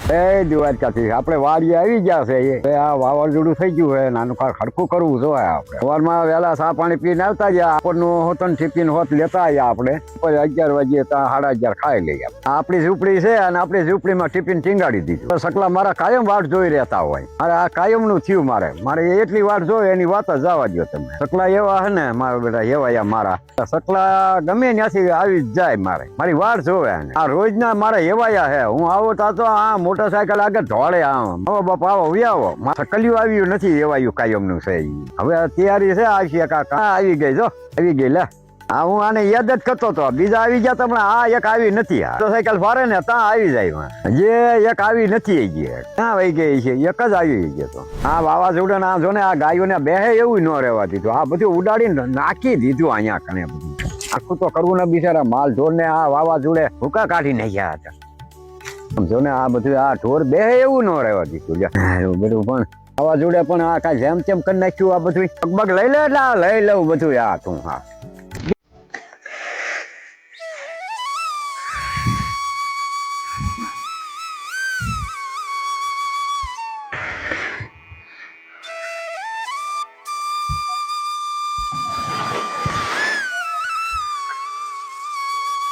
એ દ્વારકાથી આપણે વાડીએ આવી ગયા છે આ વાવાઝોડું થઈ ગયું છે નાનું ખડકું કરવું જોઈએ આપણે સવારમાં વહેલા ચા પાણી પીને આવતા ગયા આપણનું હોતન ટિફિન હોત લેતા આવ્યા આપણે 11 વાગે 11:30 ખાઈ લઈએ આપણી ઝૂંપડી છે અને આપણી ઝૂંપડીમાં ટિફિન ટીંગાડી દીધું સકલા મારા કાયમ વાટ જોઈ રહેતા હોય મારે આ કાયમનું થયું મારે એટલી વાટ જોઈ એની વાત જ જવા દો તમે સકલા એવા હે ને મારા બેટા એવા મારા સકલા ગમે ત્યાંથી આવી જ જાય મારી વાટ જોવે આ રોજના મારે એવાયા હે હું આવો તો આ મોટરસાયકલ આગળ ધોળે આવો બાપા આવો વ્યાવો સકલિયું આવ્યું નથી એવાયું કાયમનું છે હવે તૈયારી છે આવશે કાકા આવી ગઈ જો આવી ગઈ લે હા હું આને યાદ જ કરતો હતો બીજા આવી ગયા તમને આ એક આવી નથી મોટરસાયકલ ફરે ને ત્યાં આવી જાય જે એક આવી નથી ક્યાં વહી ગઈ છે એક જ આવી ગઈ તો આ વાવાઝોડા ના જો ને આ ગાયોને બેહે એવું ન રહેવા દીધું આ બધું ઉડાડીને નાખી દીધું અહીંયા કને બધું આખું તો કરવું ને બિચારા માલ ઢોર ને આ વાવાઝોડે ભૂકા કાઢી નાખ્યા હતા સમજો ને આ બધું આ ઢોર બે એવું ન રહેવા દીધું બધું પણ વાવાઝોડે પણ આ કાંઈ જેમ તેમ કરી નાખ્યું આ બધું પગબગ લઈ લે એટલે લઈ લઉં બધું આ તું હા